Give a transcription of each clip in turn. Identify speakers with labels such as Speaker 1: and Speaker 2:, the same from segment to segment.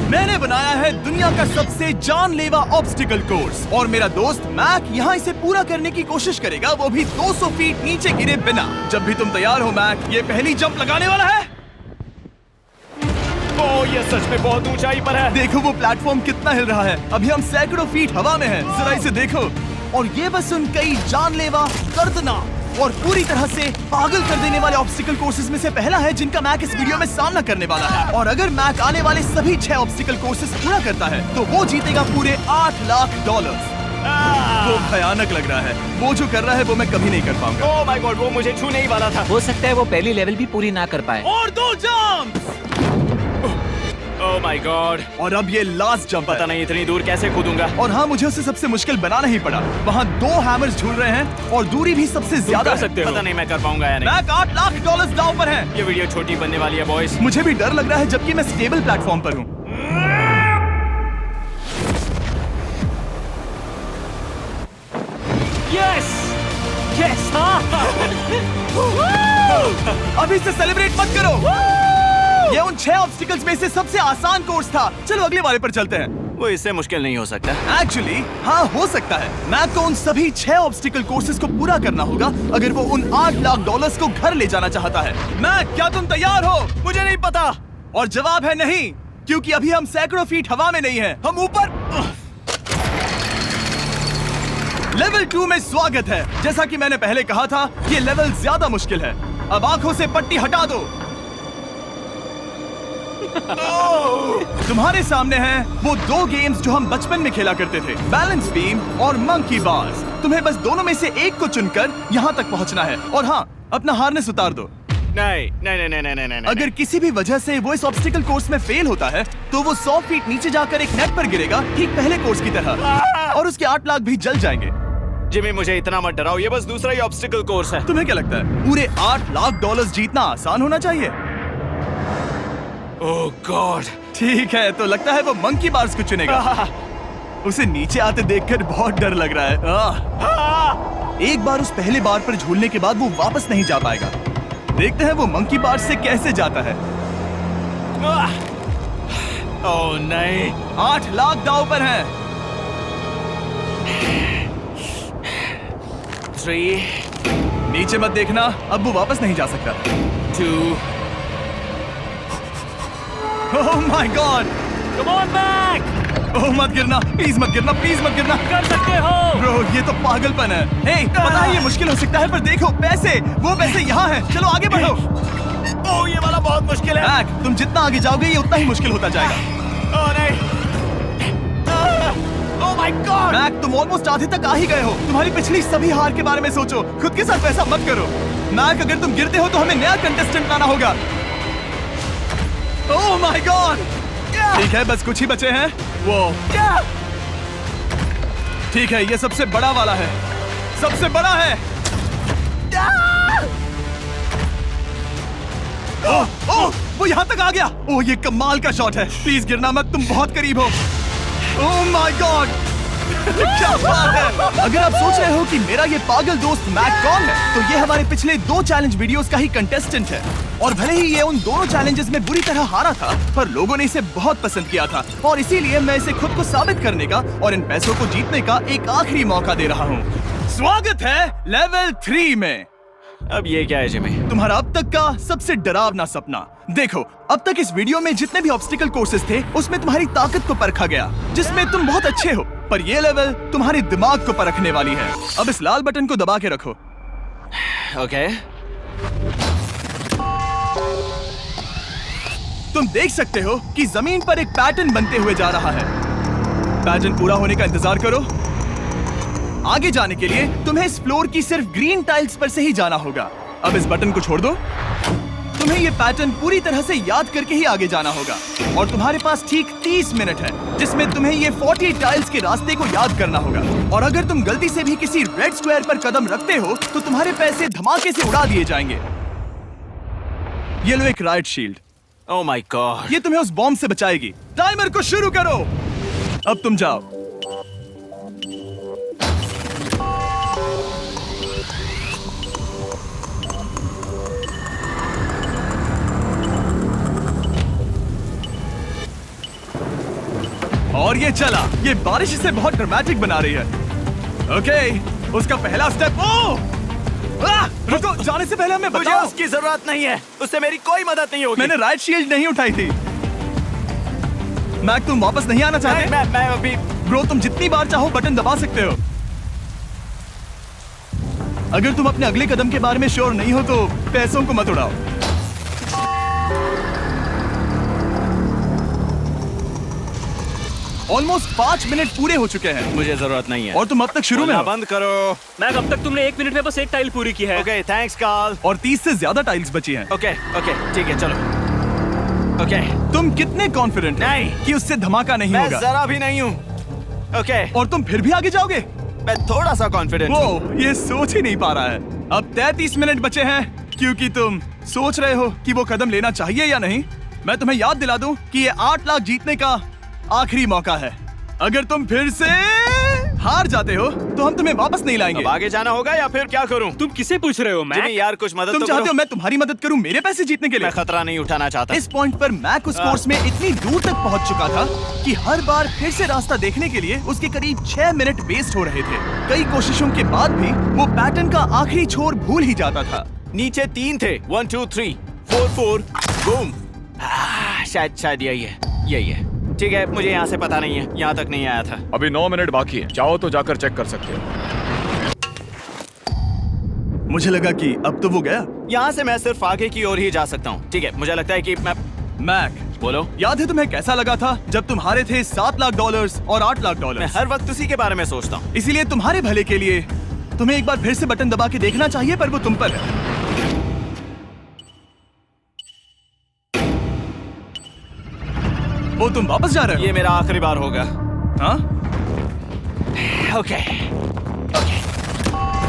Speaker 1: मैंने बनाया है दुनिया का सबसे जानलेवा ऑब्स्टिकल कोर्स और मेरा दोस्त मैक यहाँ इसे पूरा करने की कोशिश करेगा, वो भी 200 फीट नीचे गिरे बिना। जब भी तुम तैयार हो मैक, ये पहली जंप लगाने वाला है।
Speaker 2: ओह, ये सच में बहुत ऊंचाई पर है।
Speaker 1: देखो वो प्लेटफॉर्म कितना हिल रहा है। अभी हम सैकड़ों फीट हवा में हैं। जरा इसे देखो। और ये बस उन कई जानलेवा, दर्दनाक और पूरी तरह से पागल कर देने वाले ऑब्स्टिकल कोर्सेज में से पहला है जिनका मैक इस वीडियो में सामना करने वाला है। और अगर मैक आने वाले सभी 6 ऑब्स्टिकल कोर्सेज पूरा करता है तो वो जीतेगा पूरे $8 लाख। वो भयानक लग रहा है। वो जो कर रहा है वो मैं कभी नहीं कर पाऊंगा।
Speaker 2: ओह माय गॉड, वो मुझे छूने ही वाला था।
Speaker 3: हो सकता है वो पहली लेवल भी पूरी ना कर पाए।
Speaker 1: और 2 जंप।
Speaker 2: Oh my God.
Speaker 1: और अब ये लास्ट जंप
Speaker 2: पता नहीं इतनी दूर कैसे कूदूंगा।
Speaker 1: और हाँ, मुझे उसे सबसे मुश्किल बनाना ही पड़ा। वहाँ 2 हैमर्स झूल रहे हैं और दूरी भी सबसे ज्यादा
Speaker 2: कर सकते हो। पता नहीं मैं कर पाऊंगा या नहीं।
Speaker 1: मैक $8 लाख दांव पर है।
Speaker 2: ये वीडियो छोटी बनने वाली है बॉयज।
Speaker 1: मुझे भी डर लग रहा है जबकि मैं स्टेबल प्लेटफॉर्म पर हूँ।
Speaker 2: Yes yes.
Speaker 1: अभी से सेलिब्रेट मत करो। ये उन 6 ऑब्स्टिकल्स में से सबसे आसान कोर्स था। चलो अगले वाले पर चलते हैं।
Speaker 2: वो इससे मुश्किल नहीं हो सकता।
Speaker 1: एक्चुअली हाँ, हो सकता है। मैक को उन सभी 6 ऑब्स्टिकल कोर्सेज को पूरा करना होगा अगर वो उन $8 लाख को घर ले जाना चाहता है। मैक, क्या तुम तैयार हो?
Speaker 2: मुझे नहीं पता।
Speaker 1: और जवाब है नहीं, क्योंकि अभी हम सैकड़ों फीट हवा में नहीं हैं। हम ऊपर। लेवल 2 में स्वागत है। जैसा कि मैंने पहले कहा था, ये लेवल ज्यादा मुश्किल है। अब आंखों से पट्टी हटा दो। तुम्हारे सामने हैं वो 2 गेम्स जो हम बचपन में खेला करते थे, बैलेंस बीम और मंकी बार्स। तुम्हें बस दोनों में से एक को चुनकर यहाँ तक पहुँचना है। और हाँ, अपना हार्नेस उतार दो।
Speaker 2: नहीं नहीं नहीं नहीं नहीं।
Speaker 1: अगर किसी भी वजह से वो इस ऑब्स्टिकल कोर्स में फेल होता है तो वो 100 फीट नीचे जाकर एक नेट पर गिरेगा, ठीक पहले कोर्स की तरह। और उसके 8 लाख भी जल जाएंगे।
Speaker 2: जिमी, मुझे इतना मत डराओ। ये बस दूसरा ही ऑब्स्टिकल कोर्स है।
Speaker 1: तुम्हें क्या लगता है पूरे $8 लाख जीतना आसान होना चाहिए?
Speaker 2: ओह गॉड।
Speaker 1: ठीक है, तो लगता है वो मंकी बार्स को चुनेगा। उसे नीचे आते देखकर बहुत डर लग रहा है। एक बार उस पहले बार पर झूलने के बाद वो वापस नहीं जा पाएगा। देखते हैं वो मंकी बार्स से कैसे जाता है।
Speaker 2: ओह नहीं।
Speaker 1: 8 लाख दांव पर हैं।
Speaker 2: 3
Speaker 1: नीचे मत देखना, अब वो वापस नहीं जा सकता।
Speaker 2: 2
Speaker 1: oh my god.
Speaker 2: Come on Mac.
Speaker 1: Oh मत गिरना, प्लीज मत गिरना, प्लीज मत गिरना।
Speaker 2: कर सकते हो।
Speaker 1: ब्रो, ये तो पागलपन है। हे, पता है ये मुश्किल हो सकता है, पर देखो पैसे, वो पैसे यहाँ हैं। चलो आगे बढ़ो।
Speaker 2: ओह, ये वाला बहुत मुश्किल है।
Speaker 1: मैक, तुम जितना आगे जाओगे ये उतना ही मुश्किल होता जाएगा।
Speaker 2: ओह नहीं। ओह माय गॉड।
Speaker 1: मैक, तुम ऑलमोस्ट आधे तक आ ही गए हो। तुम्हारी पिछली सभी हार के बारे में सोचो। खुद के साथ ऐसा मत करो। मैक, अगर तुम गिरते हो तो हमें नया कंटेस्टेंट लाना होगा। ओह माय गॉड। ठीक है, बस कुछ ही बचे हैं। वो ठीक है, ये सबसे बड़ा वाला है। सबसे बड़ा है। ओह, वो यहाँ तक आ गया। ओह, ये कमाल का शॉट है। प्लीज गिरना मत, तुम बहुत करीब हो। Oh my God. क्या बात है। अगर आप सोच रहे हो कि मेरा ये पागल दोस्त मैक कौन है, तो ये हमारे पिछले 2 चैलेंज वीडियोस का ही कंटेस्टेंट है। और भले ही ये उन दोनों चैलेंजेस में बुरी तरह हारा था, पर लोगों ने इसे बहुत पसंद किया था और इसीलिए मैं इसे खुद को साबित करने का और इन पैसों को जीतने का एक आखिरी मौका दे रहा हूँ। स्वागत है लेवल 3 में।
Speaker 2: अब ये क्या है जिमी?
Speaker 1: तुम्हारा अब तक का सबसे डरावना सपना। देखो, अब तक इस वीडियो में जितने भी ऑब्स्टिकल कोर्सेज थे उसमें तुम्हारी ताकत को परखा गया, जिसमें तुम बहुत अच्छे हो। पर ये लेवल तुम्हारे दिमाग को परखने वाली है। अब इस लाल बटन को दबा के रखो।
Speaker 2: ओके।
Speaker 1: तुम देख सकते हो कि जमीन पर एक पैटर्न बनते हुए जा रहा है। पैटर्न पूरा होने का इंतजार करो। आगे जाने के लिए तुम्हें इस फ्लोर की सिर्फ ग्रीन टाइल्स पर से ही जाना होगा। अब इस बटन को छोड़ दो। तुम्हें ये पैटर्न पूरी तरह से याद करके ही आगे जाना होगा और तुम्हारे पास ठीक 30 मिनट है जिसमें तुम्हें ये 40 टाइल्स के रास्ते को याद करना होगा। और अगर तुम गलती से भी किसी रेड स्क्वायर पर कदम रखते हो तो तुम्हारे पैसे धमाके से उड़ा दिए जाएंगे। ये लो एक right shield.
Speaker 2: Oh my God.
Speaker 1: ये तुम्हें उस बॉम्ब से बचाएगी। टाइमर को शुरू करो। अब तुम जाओ। और ये चला। ये बारिश इसे बहुत ड्रामेटिक बना रही है। ओके, उसका पहला स्टेप। रुको, जाने से पहले हमें
Speaker 2: मुझे
Speaker 1: बताओ।
Speaker 2: उसकी जरूरत नहीं है, उससे मेरी कोई मदद नहीं होगी।
Speaker 1: मैंने राइट शील्ड नहीं उठाई थी। मैक, तुम वापस नहीं आना चाहते?
Speaker 2: मैं अभी
Speaker 1: ब्रो, तुम जितनी बार चाहो बटन दबा सकते हो। अगर तुम अपने अगले कदम के बारे में श्योर नहीं हो तो पैसों को मत उड़ाओ। ऑलमोस्ट 5 मिनट पूरे हो चुके हैं
Speaker 2: मुझे जरूरत नहीं है।
Speaker 1: और तुम अब तक शुरू में
Speaker 2: बोलना
Speaker 1: हो।
Speaker 2: बंद करो।
Speaker 4: मैक, अब तक तुमने 1 मिनट में बस एक टाइल पूरी की है।
Speaker 2: Okay, thanks Karl.
Speaker 1: और 30 से ज्यादा टाइल्स बची हैं।
Speaker 2: ओके ओके, ठीक है, चलो। ओके,
Speaker 1: तुम कितने कॉन्फिडेंट हो
Speaker 2: नहीं।
Speaker 1: कि उससे धमाका नहीं
Speaker 2: मैं
Speaker 1: होगा?
Speaker 2: जरा भी नहीं हूँ। ओके,
Speaker 1: और तुम फिर भी आगे जाओगे?
Speaker 2: मैं थोड़ा सा कॉन्फिडेंट हूँ।
Speaker 1: वो ये सोच ही नहीं पा रहा है। अब 33 मिनट बचे हैं क्योंकि तुम सोच रहे हो कि वो कदम लेना चाहिए या नहीं। मैं तुम्हें याद दिला दूं कि ये 8 लाख जीतने का आखिरी मौका है। अगर तुम फिर से हार जाते हो तो हम तुम्हें वापस नहीं लाएंगे।
Speaker 2: अब आगे जाना होगा या फिर क्या करूं?
Speaker 4: तुम किसे पूछ रहे हो, मैक?
Speaker 2: जिमी यार, कुछ मदद
Speaker 1: तुम
Speaker 2: तो
Speaker 1: चाहते
Speaker 2: करो।
Speaker 1: हो मैं तुम्हारी मदद करूं मेरे पैसे जीतने के लिए?
Speaker 2: मैं खतरा नहीं उठाना चाहता।
Speaker 1: इस पॉइंट पर मैक उस कोर्स में इतनी दूर तक पहुंच चुका था कि हर बार फिर से रास्ता देखने के लिए उसके करीब 6 मिनट वेस्ट हो रहे थे। कई कोशिशों के बाद भी वो पैटर्न का आखिरी छोर भूल ही जाता था।
Speaker 2: नीचे 3 थे। 1 2 3 4 4 बूम। शायद यही है। ठीक है, मुझे यहाँ से पता नहीं है, यहाँ तक नहीं आया था।
Speaker 5: अभी 9 मिनट बाकी है, चाहो तो जाकर चेक कर सकते हो।
Speaker 1: मुझे लगा कि अब तो वो गया।
Speaker 2: यहाँ से मैं सिर्फ आगे की ओर ही जा सकता हूँ। ठीक है, मुझे लगता है कि मैं
Speaker 1: मैक,
Speaker 2: बोलो।
Speaker 1: याद है तुम्हें कैसा लगा था जब तुम हारे थे $7 लाख और $8 लाख?
Speaker 2: मैं हर वक्त उसी के बारे में सोचता हूँ।
Speaker 1: इसीलिए तुम्हारे भले के लिए तुम्हें एक बार फिर से बटन दबा के देखना चाहिए, पर वो तुम पर है। वो तुम वापस जा रहे हो?
Speaker 2: ये मेरा आखिरी बार होगा।
Speaker 1: हाँ?
Speaker 2: Okay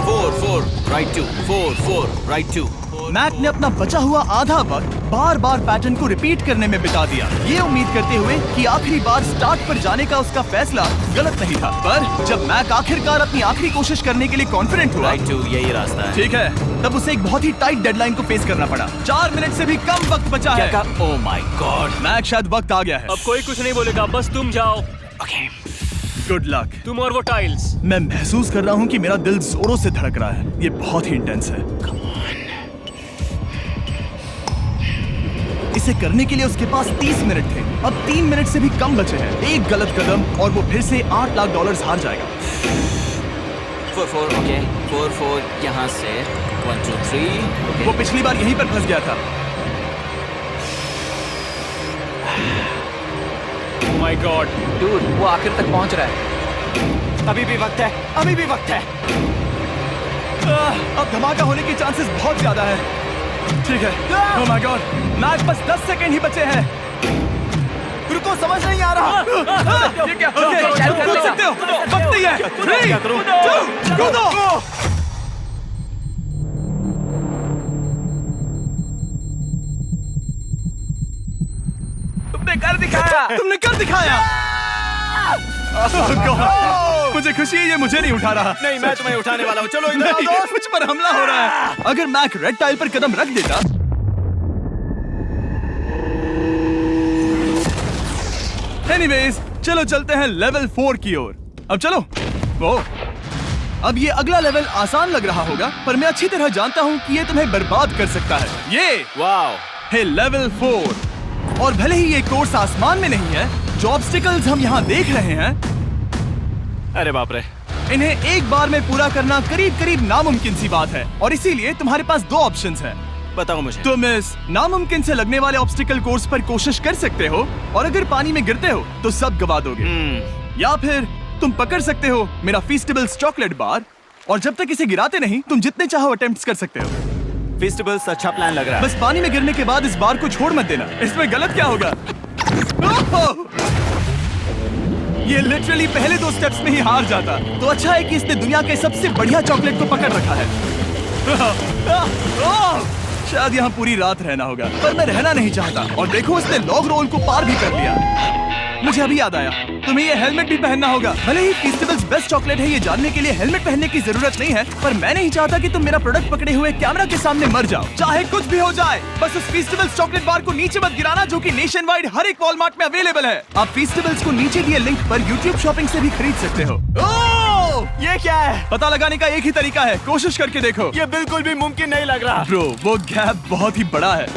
Speaker 2: 4 4 right 2 4 4 right 2।
Speaker 1: मैक ने अपना बचा हुआ आधा वक्त बार बार पैटर्न को रिपीट करने में बिता दिया, ये उम्मीद करते हुए कि आखिरी बार स्टार्ट पर जाने का उसका फैसला गलत नहीं था। पर जब मैक आखिरकार अपनी आखिरी कोशिश करने के लिए कॉन्फिडेंट हुआ,
Speaker 2: राइट 2 यही रास्ता है।
Speaker 1: ठीक है, तब उसे एक बहुत ही टाइट डेडलाइन को फेस करना पड़ा। 4 मिनट से भी कम वक्त बचा
Speaker 2: क्या
Speaker 1: है।
Speaker 2: कहा? ओह माय गॉड।
Speaker 1: मैक, शायद वक्त आ गया है।
Speaker 4: अब कोई कुछ नहीं बोलेगा, बस तुम जाओ।
Speaker 2: Okay,
Speaker 1: good luck.
Speaker 4: तुम और वो टाइल्स।
Speaker 1: मैं महसूस कर रहा हूँ कि मेरा दिल जोरों से धड़क रहा है। ये बहुत ही इंटेंस है। इसे करने के लिए उसके पास 30 मिनट थे। अब 3 मिनट से भी कम बचे हैं। एक गलत कदम और वो फिर से $8 लाख हार जाएगा।
Speaker 2: 4 4 ओके 4 4 यहाँ से 1 2 3।
Speaker 1: वो पिछली बार यहीं पर फंस गया था।
Speaker 4: ओह माय गॉड,
Speaker 3: डूड, वो आखिर तक पहुंच रहा है।
Speaker 2: अभी भी वक्त है, अभी भी वक्त है।
Speaker 1: अब धमाका होने के चांसेस बहुत ज्यादा है। ठीक है। ओह माय गॉड, मैक, बस 10 सेकंड ही बचे हैं।
Speaker 2: रुको, समझ नहीं आ रहा।
Speaker 1: ये क्या? ओके, कूद सकते हो। वक्त नहीं है। 3
Speaker 2: क्या करूं?
Speaker 1: 2 कूदो।
Speaker 3: तुमने कर दिखाया।
Speaker 1: तुमने कर दिखाया। Oh God! मुझे खुशी है ये मुझे नहीं उठा रहा।
Speaker 2: नहीं, मैं तुम्हें उठाने वाला हूँ। चलो इधर आओ
Speaker 1: नहीं,
Speaker 2: दोस्त।
Speaker 1: मुझ पर हमला हो रहा है। अगर मैक रेड टाइल पर कदम रख देता। एनीवेज, चलो चलते हैं लेवल 4 की ओर। अब चलो। वो अब ये अगला लेवल आसान लग रहा होगा, पर मैं अच्छी तरह जानता हूँ कि ये तुम्हें बर्बाद कर सकता है। ये
Speaker 2: वाओ,
Speaker 1: है लेवल 4। और भले ही ये कोर्स आसमान में नहीं है, जो ऑब्स्टिकल्स हम यहाँ देख रहे हैं,
Speaker 2: अरे बाप रे।
Speaker 1: इन्हें एक बार में पूरा करना करीब करीब नामुमकिन सी बात है। और इसीलिए तुम्हारे पास 2 ऑप्शंस हैं।
Speaker 2: बताओ मुझे।
Speaker 1: तुम इस नामुमकिन से लगने वाले ऑब्स्टिकल कोर्स पर कोशिश कर सकते हो, और अगर पानी में गिरते हो तो सब गवा दोगे। या फिर तुम पकड़ सकते हो मेरा फीस्टेबल्स चॉकलेट बार, और जब तक इसे गिराते नहीं तुम जितने चाहो अटेम्प्ट्स कर सकते हो।
Speaker 2: फेस्टिवल्स अच्छा प्लान लग रहा है।
Speaker 1: बस पानी में गिरने के बाद इस बार को छोड़ मत देना। इसमें गलत क्या होगा? ओह! ये लिटरली पहले 2 स्टेप्स में ही हार जाता। तो अच्छा है कि इसने दुनिया के सबसे बढ़िया चॉकलेट को पकड़ रखा है। शायद यहाँ पूरी रात रहना होगा, पर मैं रहना नहीं चाहता। और देखो, इसने लॉग रोल को पार भी कर लिया। मुझे अभी याद आया, तुम्हें ये हेलमेट भी पहनना होगा। भले ही फीस्टिवल्स बेस्ट चॉकलेट है ये जानने के लिए हेलमेट पहनने की जरूरत नहीं है, पर मैं नहीं चाहता कि तुम मेरा प्रोडक्ट पकड़े हुए कैमरा के सामने मर जाओ। चाहे कुछ भी हो जाए, बस उस फीस्टिवल्स चॉकलेट बार को नीचे मत गिराना, जो कि नेशन वाइड हर एक वॉलमार्ट में अवेलेबल है। आप फीस्टिवल्स को नीचे दिए लिंक पर यूट्यूब शॉपिंग से भी खरीद सकते हो।
Speaker 2: ये क्या है?
Speaker 1: पता लगाने का एक ही तरीका है, कोशिश करके देखो।
Speaker 2: ये बिल्कुल भी मुमकिन नहीं लग रहा।
Speaker 1: ब्रो, वो गैप बहुत ही बड़ा है।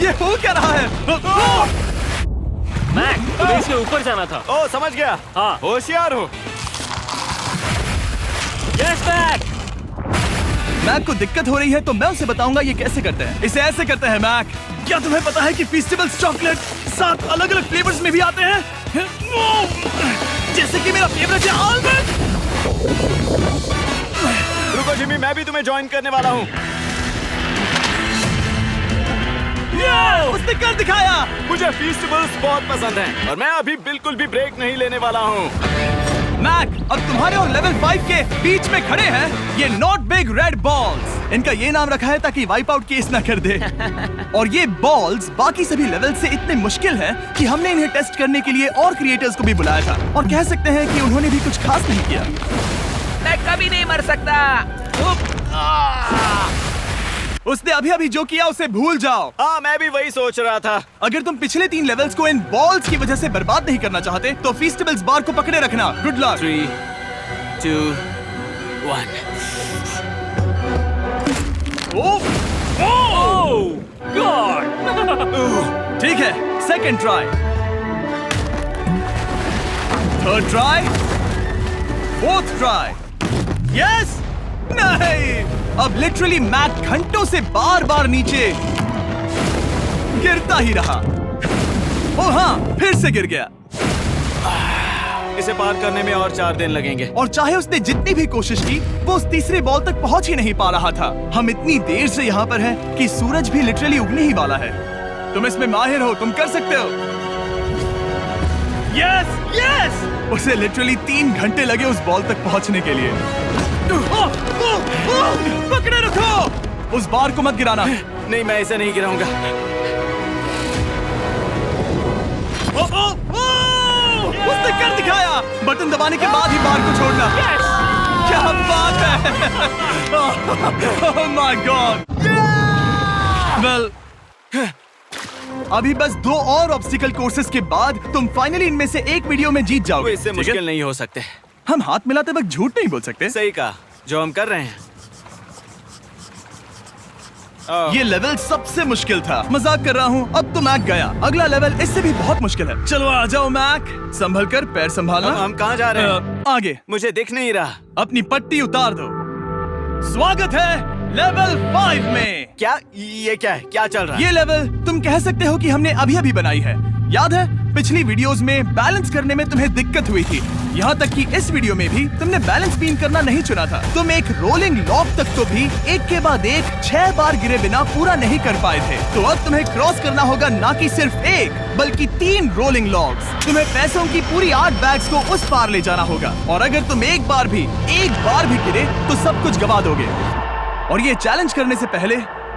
Speaker 1: ये हो क्या रहा है?
Speaker 4: मैक, तुम्हें इसके ऊपर जाना था।
Speaker 2: ओ, समझ गया।
Speaker 4: हाँ।
Speaker 2: होशियार हो।
Speaker 4: Yes Mac.
Speaker 1: मैक को दिक्कत हो रही है तो मैं उसे बताऊंगा ये कैसे करते हैं। इसे ऐसे करते हैं मैक। क्या तुम्हें पता है कि फेस्टिवल्स चॉकलेट 7 अलग-अलग फ्लेवर्स में भी आते हैं? जैसे कि मेरा फेवरेट है आलमंड।
Speaker 2: रुको जिमी, मैं भी तुम्हें ज्वाइन करने वाला हूँ।
Speaker 1: उसने कर दिखाया।
Speaker 2: मुझे फेस्टिवल्स बहुत पसंद हैं और मैं अभी बिल्कुल भी ब्रेक नहीं लेने वाला हूँ।
Speaker 1: मैक, अब तुम्हारे और लेवल 5 के बीच में खड़े हैं ये नॉट बिग रेड बॉल्स। इनका ये नाम रखा है ताकि वाइप आउट केस ना कर दे। और ये बॉल्स बाकी सभी लेवल से इतने मुश्किल हैं कि हमने इन्हें टेस्ट करने के लिए और क्रिएटर्स को भी बुलाया था, और कह सकते हैं कि उन्होंने भी कुछ खास नहीं किया।
Speaker 3: मैं कभी नहीं मर सकता।
Speaker 1: उसने अभी जो किया उसे भूल जाओ।
Speaker 2: हाँ, मैं भी वही सोच रहा था।
Speaker 1: अगर तुम पिछले 3 लेवल्स को इन बॉल्स की वजह से बर्बाद नहीं करना चाहते तो फेस्टिवल्स बार को पकड़े रखना। Good luck.
Speaker 2: 3, 2, 1।
Speaker 4: ओह गॉड।
Speaker 1: ठीक है, second try, third try, fourth try. Yes, नहीं, अब लिटरली मैक घंटों से बार बार नीचे गिरता ही रहा। ओ हाँ, फिर से गिर गया।
Speaker 2: इसे पार करने में और 4 दिन लगेंगे।
Speaker 1: और चाहे उसने जितनी भी कोशिश की, वो उस तीसरे बॉल तक पहुंच ही नहीं पा रहा था। हम इतनी देर से यहाँ पर हैं कि सूरज भी लिटरली उगने ही वाला है। तुम इसमें माहिर हो, तुम कर सकते हो। Yes, yes! उसे लिटरली 3 घंटे लगे उस बॉल तक पहुंचने के लिए। पकड़े रखो, उस बार को मत गिराना।
Speaker 2: नहीं, मैं इसे नहीं गिराऊंगा।
Speaker 1: उसने कर दिखाया। बटन दबाने के बाद ही बार को छोड़ना। क्या बात है। ओह माय गॉड। वेल, अभी बस 2 और ऑब्स्टिकल कोर्सेस के बाद तुम फाइनली इनमें से एक वीडियो में जीत
Speaker 2: वो
Speaker 1: जाओगे।
Speaker 2: इससे
Speaker 1: ठीक है?
Speaker 2: मुश्किल नहीं हो सकते।
Speaker 1: हम हाथ मिलाते वक्त झूठ नहीं बोल सकते।
Speaker 2: सही कहा, जो हम कर रहे हैं।
Speaker 1: ये लेवल सबसे मुश्किल था। मजाक कर रहा हूँ, अब तो मैक गया। अगला लेवल इससे भी बहुत मुश्किल है। चलो आ जाओ मैक, संभल कर, पैर संभालना।
Speaker 2: हम कहाँ जा रहे हैं?
Speaker 1: आगे।
Speaker 2: मुझे दिख नहीं रहा।
Speaker 1: अपनी पट्टी उतार दो। स्वागत है लेवल 5 में।
Speaker 2: क्या? ये क्या है? क्या चल रहा है?
Speaker 1: ये लेवल तुम कह सकते हो कि हमने अभी बनाई है। याद है पिछली वीडियोस में बैलेंस करने में तुम्हें दिक्कत हुई थी, यहाँ तक कि इस वीडियो में भी तुमने बैलेंस बीम करना नहीं चुना था। तुम एक रोलिंग लॉक तक तो भी एक के बाद एक 6 बार गिरे बिना पूरा नहीं कर पाए थे। तो अब तुम्हें क्रॉस करना होगा ना कि सिर्फ 1 बल्कि 3 रोलिंग लॉक्स। तुम्हें पैसों की पूरी 8 बैग्स को उस पार ले जाना होगा, और अगर तुम एक बार भी गिरे तो सब कुछ गवा दोगे। और ये चैलेंज करने से पहले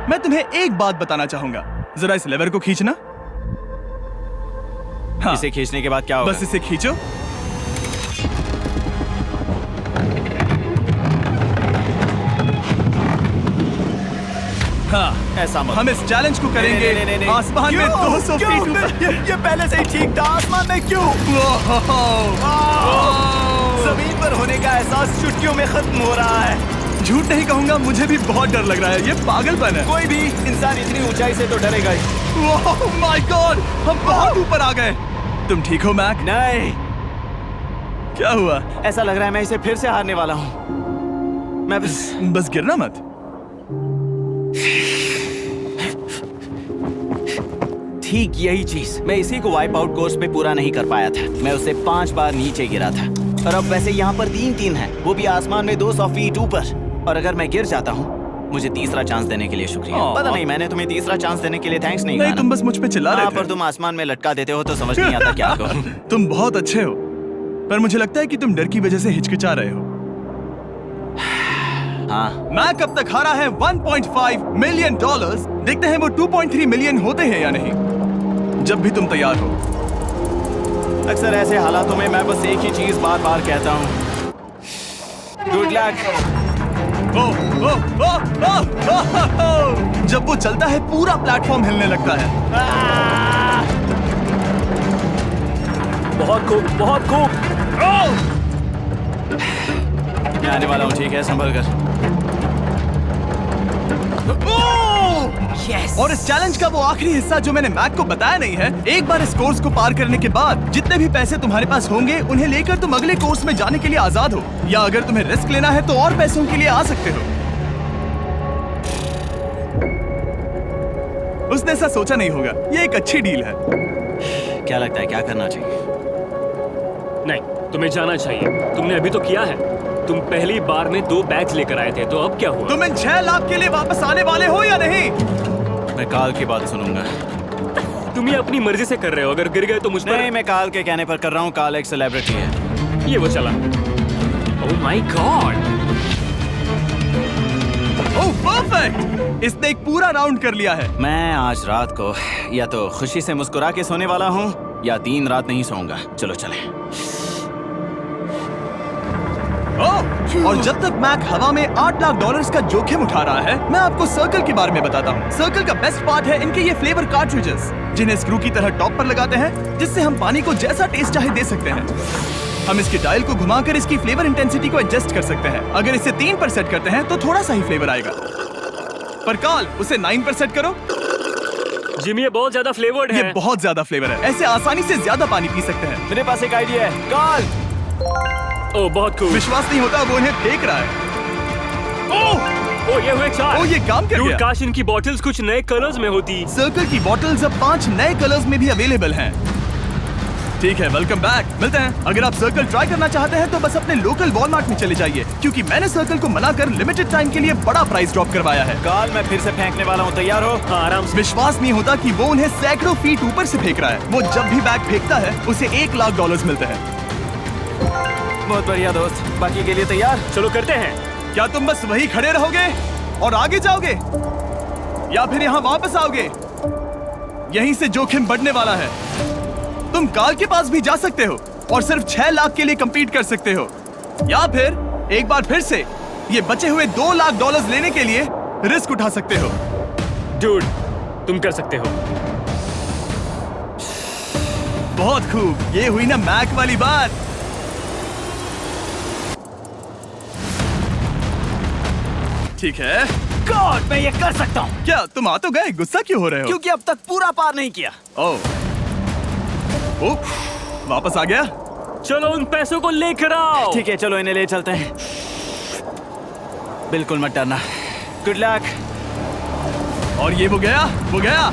Speaker 1: मैं तुम्हें एक बात बताना चाहूंगा। जरा इस लेवर को खींचना। हाँ,
Speaker 2: इसे खींचने के बाद क्या होगा?
Speaker 1: बस इसे खींचो। हाँ,
Speaker 2: ऐसा मत।
Speaker 1: हम इस चैलेंज को करेंगे
Speaker 2: नहीं।
Speaker 1: आसमान में 200 फीट ऊपर।
Speaker 2: ये पहले से ही ठीक था। आसमान में क्यों? जमीन पर होने का एहसास चुटकियों में खत्म हो रहा है।
Speaker 1: झूठ नहीं कहूंगा, मुझे भी बहुत डर लग रहा है। ये पागलपन है।
Speaker 2: कोई भी इंसान इतनी ऊंचाई से तो डरेगा ही।
Speaker 1: ओह माय गॉड, हम बहुत ऊपर आ गए। तुम ठीक हो मैक?
Speaker 2: नहीं,
Speaker 1: क्या हुआ?
Speaker 2: ऐसा लग रहा है मैं इसे फिर से हारने वाला हूँ। मैं
Speaker 1: बस गिरना मत।
Speaker 2: ठीक यही चीज मैं इसी को वाइप आउट कोर्स पे पूरा नहीं कर पाया था। मैं उससे 5 बार नीचे गिरा था, और अब वैसे यहाँ पर 3 हैं, वो भी आसमान में 200 फीट ऊपर। और अगर मैं गिर जाता हूँ, मुझे तीसरा चांस देने के लिए शुक्रिया। पता नहीं, मैंने तुम्हें तीसरा चांस देने के लिए थैंक्स नहीं कहा ना।
Speaker 1: तुम बस मुझ पे चिल्ला रहे थे।
Speaker 2: पर तुम आसमान में लटका देते हो तो समझ नहीं आता क्या करूं।
Speaker 1: तुम बहुत अच्छे हो, पर मुझे लगता है कि तुम डर की वजह से हिचकिचा रहे हो।
Speaker 2: हाँ,
Speaker 1: मैक अब तक हारा है $1.5 मिलियन। देखते हैं वो 2.3 मिलियन होते हैं या नहीं। जब भी तुम तैयार हो।
Speaker 2: अक्सर ऐसे हालातों में मैं बस एक ही चीज बार बार कहता हूँ, गुड लक।
Speaker 1: ओ, ओ, ओ, ओ, ओ, ओ, ओ। जब वो चलता है पूरा प्लेटफॉर्म हिलने लगता है।
Speaker 4: बहुत खूब, बहुत खूब।
Speaker 2: मैं आने वाला हूँ, ठीक है, संभल कर।
Speaker 1: Yes. और इस चैलेंज का वो आखिरी हिस्सा जो मैंने मैक को बताया नहीं है, एक बार इस कोर्स को पार करने के बाद जितने भी पैसे तुम्हारे पास होंगे उन्हें लेकर तुम अगले कोर्स में जाने के लिए आजाद हो, या अगर तुम्हें रिस्क लेना है तो और पैसों के लिए आ सकते हो। उसने ऐसा सोचा नहीं होगा, ये एक अच्छी डील है।
Speaker 2: क्या लगता है क्या करना चाहिए?
Speaker 4: नहीं, तुम्हें जाना चाहिए। तुमने अभी तो किया है। तुम पहली बार में 2 बैग्स लेकर आए थे, तो अब क्या हुआ?
Speaker 1: तुम इन 6 लाख के लिए वापस आने वाले हो या नहीं?
Speaker 2: मैं काल की बात सुनूंगा।
Speaker 4: तुम ये अपनी मर्जी से कर रहे हो। अगर गिर गए तो मुझ पर।
Speaker 2: नहीं, मैं काल के कहने पर कर रहा हूँ। काल एक सेलिब्रिटी है।
Speaker 4: ये वो चला। ओह माय गॉड।
Speaker 1: ओह परफेक्ट, इसने एक पूरा राउंड कर लिया है।
Speaker 2: मैं आज रात को या तो खुशी से मुस्कुरा के सोने वाला हूँ या 3 रात नहीं सोऊंगा। चलो चलें।
Speaker 1: और जब तक मैक हवा में $8 लाख का जोखिम उठा रहा है, मैं आपको सर्कल के बारे में बताता हूँ। सर्कल का बेस्ट पार्ट है इनके ये फ्लेवर कार्ट्रिजेस, जिन्हें स्क्रू की तरह टॉप पर लगाते हैं, जिससे हम पानी को जैसा टेस्ट चाहे दे सकते हैं। हम इसकी डायल को घुमाकर इसकी फ्लेवर इंटेंसिटी को एडजस्ट कर सकते हैं। अगर इसे 3 पर सेट करते हैं तो थोड़ा सा ही फ्लेवर आएगा, पर काल उसे 9 पर सेट करो।
Speaker 4: जिमी, ये बहुत ज्यादा फ्लेवर्ड है।
Speaker 1: ये बहुत ज्यादा फ्लेवर है, ऐसे आसानी से ज्यादा पानी पी सकते हैं।
Speaker 2: मेरे पास एक आइडिया है। काल,
Speaker 4: ओह बहुत खूब।
Speaker 1: विश्वास नहीं होता, वो उन्हें फेंक रहा है।
Speaker 4: ओह ये हुए 4।
Speaker 1: ओह, ये काम कर
Speaker 4: Dude,
Speaker 1: गया।
Speaker 4: काश इनकी बॉटल्स कुछ नए कलर्स में होती।
Speaker 1: सर्कल की बॉटल्स अब 5 नए कलर्स में भी अवेलेबल हैं। ठीक है, वेलकम बैक, मिलते हैं। अगर आप सर्कल ट्राई करना चाहते हैं तो बस अपने लोकल वॉलमार्ट में चले जाइए, क्योंकि मैंने सर्कल को मना कर लिमिटेड टाइम के लिए बड़ा प्राइस ड्रॉप करवाया है।
Speaker 2: काल, मैं फिर से फेंकने वाला हूँ। तैयार हो?
Speaker 4: हाँ, आराम से।
Speaker 1: विश्वास नहीं होता कि वो उन्हें सैकड़ों फीट ऊपर से फेंक रहा है। वो जब भी बैग फेंकता है उसे $1 लाख मिलते हैं।
Speaker 2: बहुत बढ़िया दोस्त, बाकी के लिए तैयार?
Speaker 4: चलो करते हैं।
Speaker 1: क्या तुम बस वही खड़े रहोगे और आगे जाओगे, या फिर यहाँ वापस आओगे? यहीं से जोखिम बढ़ने वाला है। तुम काल के पास भी जा सकते हो और सिर्फ 6 लाख के लिए compete कर सकते हो, या फिर एक बार फिर से ये बचे हुए $2 लाख लेने के लिए रिस्क उठा सकते हो।
Speaker 4: डूड, तुम कर सकते हो।
Speaker 1: बहुत खूब, ये हुई ना मैक वाली बात। ठीक है।
Speaker 2: गॉड, मैं ये कर सकता हूँ।
Speaker 1: क्या तुम आ तो गए, गुस्सा क्यों हो रहे हो?
Speaker 2: क्योंकि अब तक पूरा पार नहीं किया।
Speaker 1: ओह, वापस आ गया।
Speaker 4: चलो उन पैसों को लेकर आओ।
Speaker 2: ठीक है, चलो इन्हें ले चलते हैं। बिल्कुल मत डरना। Good luck.
Speaker 1: और ये वो गया, वो गया।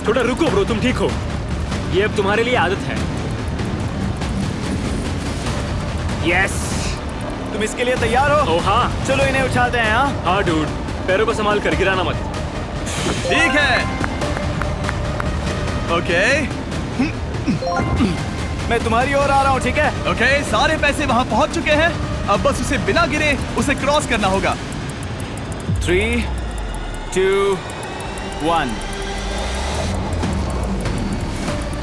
Speaker 4: थोड़ा रुको ब्रो, तुम ठीक हो। ये अब तुम्हारे लिए आदत है। यस।
Speaker 2: तुम इसके लिए तैयार हो?
Speaker 4: ओह हाँ।
Speaker 2: चलो इन्हें उछालते हैं। हाँ
Speaker 4: हाँ डूड, पैरों को संभाल कर, गिराना मत।
Speaker 1: ठीक है। ओके
Speaker 2: मैं तुम्हारी ओर आ रहा हूँ, ठीक है?
Speaker 1: ओके, सारे पैसे वहां पहुंच चुके हैं। अब बस उसे बिना गिरे उसे क्रॉस करना होगा।
Speaker 2: 3, 2, 1।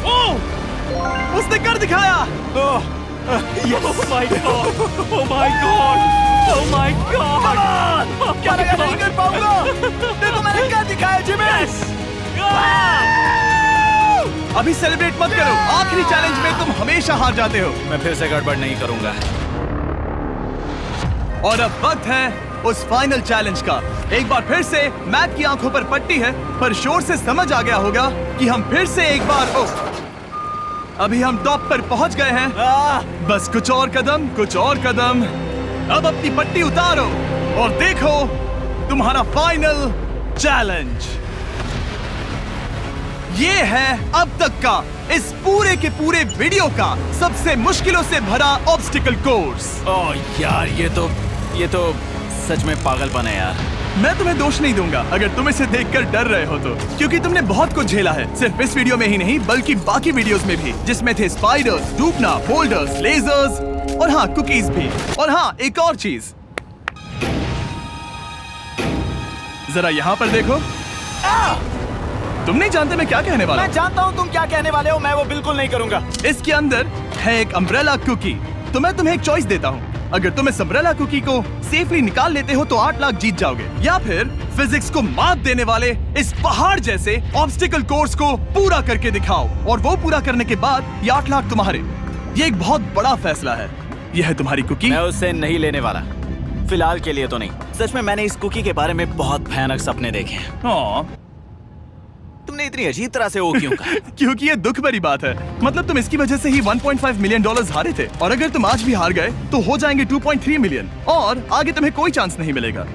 Speaker 1: ओह, उसने कर दिखाया।
Speaker 2: ओह,
Speaker 4: Oh my god! Oh my god! Oh my god!
Speaker 2: क्या लगा नहीं कर पाऊंगा? देखो मैंने क्या दिखाया जिमी।
Speaker 1: अभी सेलिब्रेट मत करो, आखिरी चैलेंज में तुम हमेशा हार जाते हो।
Speaker 2: मैं फिर से गड़बड़ नहीं करूंगा।
Speaker 1: और अब वक्त है उस फाइनल चैलेंज का। एक बार फिर से मैक की आंखों पर पट्टी है, पर शोर से समझ आ गया होगा कि हम फिर से एक बार अभी हम टॉप पर पहुंच गए हैं। बस कुछ और कदम, कुछ और कदम। अब अपनी पट्टी उतारो और देखो तुम्हारा फाइनल चैलेंज। ये है अब तक का इस पूरे के पूरे वीडियो का सबसे मुश्किलों से भरा ऑब्स्टिकल कोर्स।
Speaker 2: ओह यार, ये तो सच में पागलपन है यार।
Speaker 1: मैं तुम्हें दोष नहीं दूंगा अगर तुम इसे देखकर डर रहे हो तो, क्योंकि तुमने बहुत कुछ झेला है, सिर्फ इस वीडियो में ही नहीं बल्कि बाकी वीडियोस में भी, जिसमें थे स्पाइडर्स, डूबना, बोल्डर्स, लेजर्स और हाँ कुकीज भी। और हाँ, एक और चीज, जरा यहाँ पर देखो। तुम नहीं जानते मैं क्या कहने वाला
Speaker 2: मैं जानता हूँ तुम क्या कहने वाले हो, मैं वो बिल्कुल नहीं करूंगा।
Speaker 1: हूँ। इसके अंदर है एक अम्ब्रेला कुकी। तो मैं तुम्हें एक चॉइस देता हूँ। अगर तुम इस अम्ब्रेला कुकी को सेफली निकाल लेते हो तो 8 लाख जीत जाओगे, या फिर फिजिक्स को मात देने वाले इस पहाड़ जैसे ऑब्स्टिकल कोर्स को पूरा करके दिखाओ, और वो पूरा करने के बाद ये 8 लाख तुम्हारे। ये एक बहुत बड़ा फैसला है। यह है तुम्हारी कुकी।
Speaker 2: मैं उससे नहीं लेने वाला, फिलहाल के लिए तो नहीं। सच में मैंने इस कुकी के बारे में बहुत भयानक सपने देखे हैं।
Speaker 1: हाँ,
Speaker 2: तुमने इतनी अजीब तरह से वो क्यों कहा?
Speaker 1: क्योंकि ये दुख भरी बात है। मतलब तुम इसकी वजह से ही 1.5 मिलियन डॉलर्स हारे थे, और अगर तुम आज भी हार गए तो हो जाएंगे 2.3 मिलियन, और आगे तुम्हें कोई चांस नहीं मिलेगा।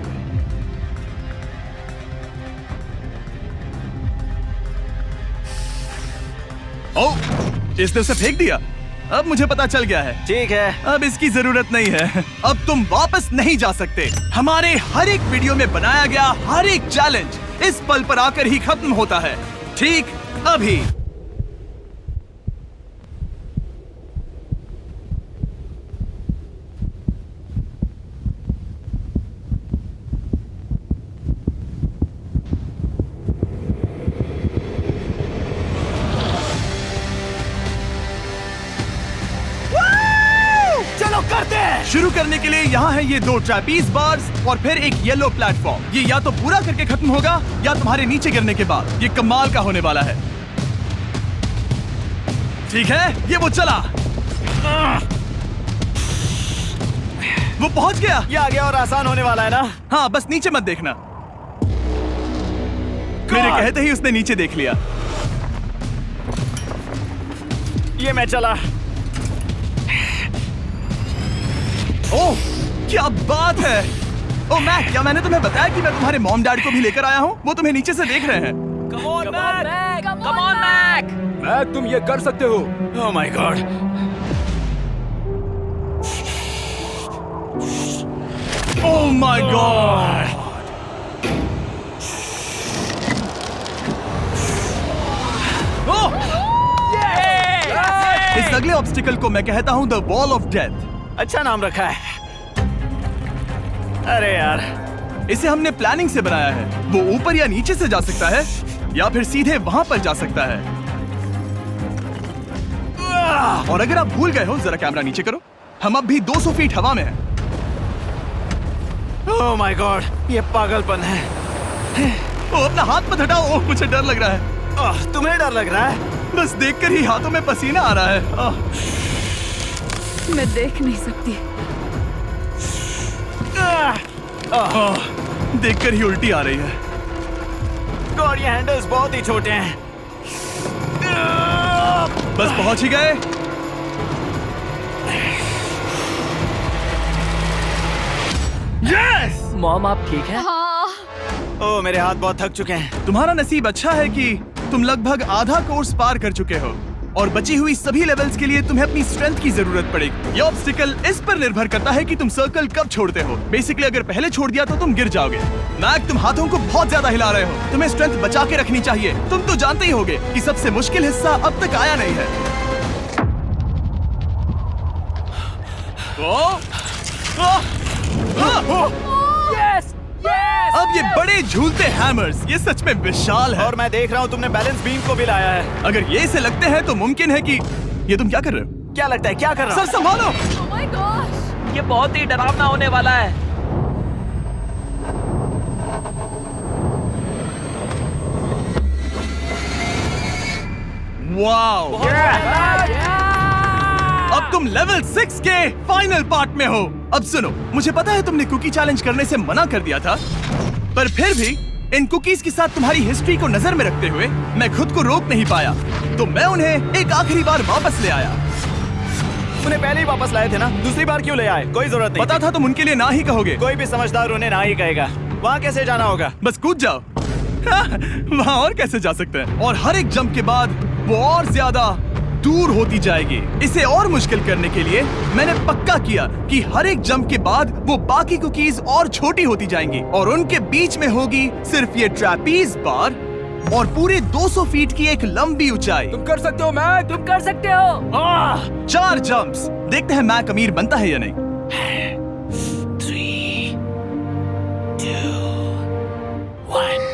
Speaker 1: ओह, इसने उसे फेंक दिया। अब मुझे पता चल गया है।
Speaker 2: ठीक है,
Speaker 1: अब इसकी जरूरत नहीं है। अब तुम वापस नहीं जा सकते। हमारे हर एक वीडियो में बनाया गया हर एक चैलेंज इस पल पर आकर ही खत्म होता है, ठीक अभी।
Speaker 2: चलो करते हैं।
Speaker 1: शुरू करने के लिए यहाँ है ये 2 ट्रैपीज बार्स और फिर एक येलो प्लेटफॉर्म। ये या तो पूरा करके खत्म होगा या तुम्हारे नीचे गिरने के बाद। ये कमाल का होने वाला है। ठीक है, ये वो चला। वो पहुंच गया।
Speaker 2: ये आगे और आसान होने वाला है ना?
Speaker 1: हाँ, बस नीचे मत देखना। मेरे कहते ही उसने नीचे देख लिया।
Speaker 2: ये मैं चला।
Speaker 1: ओह, क्या बात है। ओह मैक, क्या मैंने तुम्हें बताया कि मैं तुम्हारे मॉम डैड को भी लेकर आया हूँ? वो तुम्हें नीचे से देख रहे हैं।
Speaker 3: Come on Mac, come on Mac.
Speaker 5: Mac, तुम ये कर सकते हो।
Speaker 2: Oh my God.
Speaker 1: Oh my God. इस अगले ऑब्स्टिकल को मैं कहता हूँ द वॉल ऑफ डेथ।
Speaker 2: अच्छा नाम रखा है। अरे यार,
Speaker 1: इसे हमने प्लानिंग से बनाया है। वो ऊपर या नीचे से जा सकता है, या फिर सीधे वहां पर जा सकता है। और अगर आप भूल गए हो, जरा कैमरा नीचे करो। हम अब भी 200 फीट हवा में हैं।
Speaker 2: ओह माय गॉड, ये पागलपन है।
Speaker 1: ओ, अपना हाथ मत हटाओ। ओह, मुझे डर लग रहा है।
Speaker 2: तुम्हें डर लग रहा है?
Speaker 1: बस देखकर ही हाथों में पसीना आ रहा है।
Speaker 6: मैं देख नहीं सकती।
Speaker 1: देखकर ही उल्टी आ रही है।
Speaker 2: गॉड, ये हैंडल्स बहुत ही छोटे हैं।
Speaker 1: बस पहुंच ही गए। यस!
Speaker 3: मॉम, आप ठीक है?
Speaker 6: हाँ,
Speaker 2: ओह, मेरे हाथ बहुत थक चुके हैं।
Speaker 1: तुम्हारा नसीब अच्छा है कि तुम लगभग आधा कोर्स पार कर चुके हो, और बची हुई सभी लेवल्स के लिए तुम्हें अपनी स्ट्रेंथ की जरूरत पड़ेगी। ये ऑब्स्टिकल इस पर निर्भर करता है कि तुम सर्कल कब छोड़ते हो। बेसिकली अगर पहले छोड़ दिया तो तुम गिर जाओगे। मैक, तुम हाथों को बहुत ज्यादा हिला रहे हो। तुम्हें स्ट्रेंथ बचा के रखनी चाहिए। तुम तो जानते ही होगे कि सबसे मुश्किल हिस्सा अब तक आया नहीं है।
Speaker 3: Yes, yes.
Speaker 1: अब ये बड़े झूलते हैमर्स, ये सच में विशाल है।
Speaker 2: और मैं देख रहा हूँ तुमने बैलेंस बीम को भी लाया है।
Speaker 1: अगर ये इसे लगते हैं तो मुमकिन है कि ये तुम क्या कर रहे हो?
Speaker 2: क्या लगता है, क्या कर रहा
Speaker 1: सर संभालो।
Speaker 6: oh my gosh!
Speaker 3: ये बहुत ही डरावना होने वाला है।
Speaker 1: वाओ! अब तुम लेवल 6 के फाइनल पार्ट में हो। अब सुनो, मुझे पता है तुमने कुकी चैलेंज करने से मना कर दिया था, पर फिर भी इन कुकीज के साथ तुम्हारी हिस्ट्री को नजर में रखते हुए मैं खुद को रोक नहीं पाया, तो मैं उन्हें एक आखिरी बार वापस ले आया।
Speaker 2: उन्हें पहले ही वापस लाए थे ना, दूसरी बार क्यों ले आए? कोई जरूरत नहीं।
Speaker 1: पता था तुम उनके लिए ना ही कहोगे।
Speaker 2: कोई भी समझदार उन्हें ना ही कहेगा। वहाँ कैसे जाना होगा?
Speaker 1: बस कूद जाओ। वहाँ और कैसे जा सकते हैं? और हर एक जंप के बाद वो और ज्यादा दूर होती जाएगी। इसे और मुश्किल करने के लिए मैंने पक्का किया कि हर एक जंप के बाद वो बाकी कुकीज और छोटी होती जाएंगी, और उनके बीच में होगी सिर्फ ये ट्रैपीज बार और पूरे 200 फीट की एक लंबी ऊंचाई।
Speaker 5: तुम कर सकते हो मैक।
Speaker 3: तुम कर सकते हो।
Speaker 1: 4 जंप्स। देखते हैं मैक अमीर बनता है या नहीं।
Speaker 2: 3, 2, 1।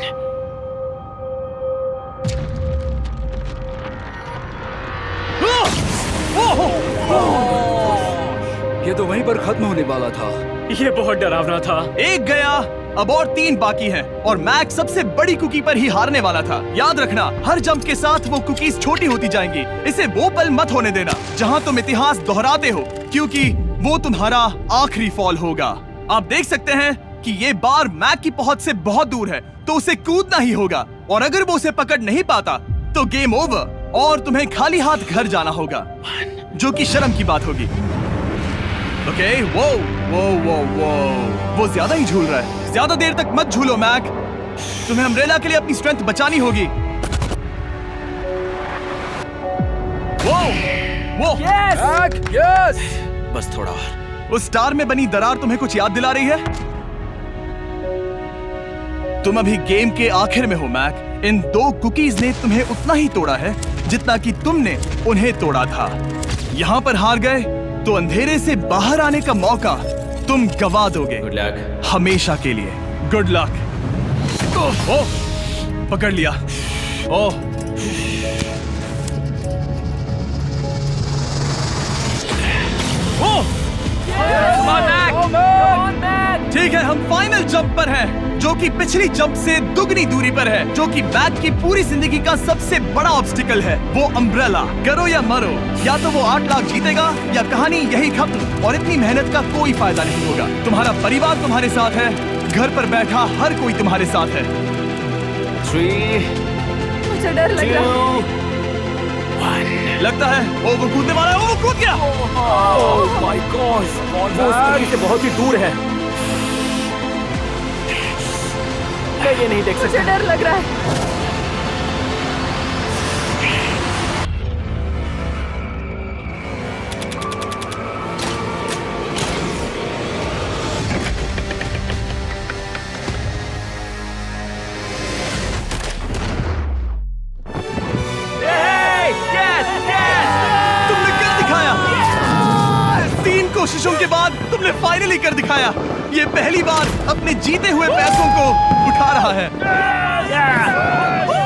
Speaker 7: ये तो वहीं पर खत्म होने वाला था।
Speaker 4: ये बहुत डरावना था।
Speaker 1: एक गया, अब और 3 बाकी हैं और मैक सबसे बड़ी कुकी पर ही हारने वाला था। याद रखना, हर जंप के साथ वो कुकीज छोटी होती जाएंगी। इसे वो पल मत होने देना जहां तुम इतिहास दोहराते हो, क्योंकि वो तुम्हारा आखिरी फॉल होगा। आप देख सकते हैं कि ये बार मैक की पहुंच से बहुत दूर है, तो उसे कूदना ही होगा और अगर वो उसे पकड़ नहीं पाता तो गेम ओवर और तुम्हें खाली हाथ घर जाना होगा, जो कि शर्म की बात होगी। ओके, वो ज्यादा ही झूल रहा है। ज्यादा देर तक मत झूलो मैक, तुम्हें अम्ब्रेला के लिए अपनी स्ट्रेंथ बचानी होगी। वो
Speaker 7: यस।
Speaker 2: बस थोड़ा और।
Speaker 1: उस स्टार में बनी दरार तुम्हें कुछ याद दिला रही है? तुम अभी गेम के आखिर में हो मैक। इन 2 कुकीज ने तुम्हें उतना ही तोड़ा है जितना कि तुमने उन्हें तोड़ा था। यहाँ पर हार गए तो अंधेरे से बाहर आने का मौका तुम गवा दोगे।
Speaker 2: Good luck.
Speaker 1: हमेशा के लिए। Good luck. ओह, पकड़ लिया। ओह, ठीक है, हम फाइनल जंप पर हैं, जो कि पिछली जंप से दुगनी दूरी पर है, जो कि मैक की पूरी जिंदगी का सबसे बड़ा ऑब्स्टिकल है, वो अम्ब्रेला। करो या मरो, या तो वो 8 लाख जीतेगा या कहानी यही खत्म और इतनी मेहनत का कोई फायदा नहीं होगा। तुम्हारा परिवार तुम्हारे साथ है, घर पर बैठा हर कोई तुम्हारे साथ है।
Speaker 2: 3,
Speaker 6: मुझे डर लग रहा है।
Speaker 2: 2, 1।
Speaker 1: लगता है वो कूदने वाला है। वो कूद गया।
Speaker 7: ओह माय गॉड, वो स्टोरी से बहुत ही दूर है। मैं ये नहीं देख
Speaker 6: मुझे
Speaker 7: सकता।
Speaker 6: डर लग रहा है।
Speaker 1: तुमने कर दिखाया। 3 कोशिशों के बाद तुमने फाइनली कर दिखाया। ये पहली बार अपने जीते हुए पैसों को उठा रहा है।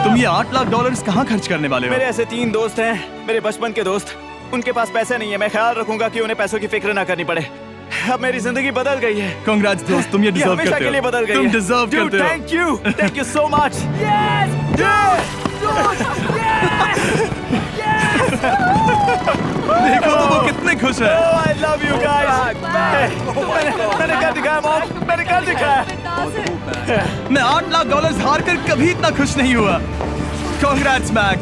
Speaker 1: तुम ये $8 लाख कहाँ खर्च करने वाले हो?
Speaker 2: मेरे ऐसे 3 दोस्त हैं, मेरे बचपन के दोस्त। उनके पास पैसे नहीं है। मैं ख्याल रखूंगा कि उन्हें पैसों की फिक्र ना करनी पड़े। अब मेरी जिंदगी बदल गई है।
Speaker 1: कांग्रेट्स दोस्त, तुम ये डिजर्व
Speaker 2: हमेशा
Speaker 1: करते
Speaker 2: के लिए
Speaker 1: हो।
Speaker 2: बदल गई
Speaker 1: तुम
Speaker 2: है।
Speaker 1: डिजर्व करते हो।
Speaker 2: Thank you so much.
Speaker 1: देखो तो वो कितने खुश है।
Speaker 2: I love you guys. मैंने कर दिखाया मॉम, मैंने कर दिखाया।
Speaker 1: मैं $8 लाख हार कर कभी इतना खुश नहीं हुआ। Congrats Mac.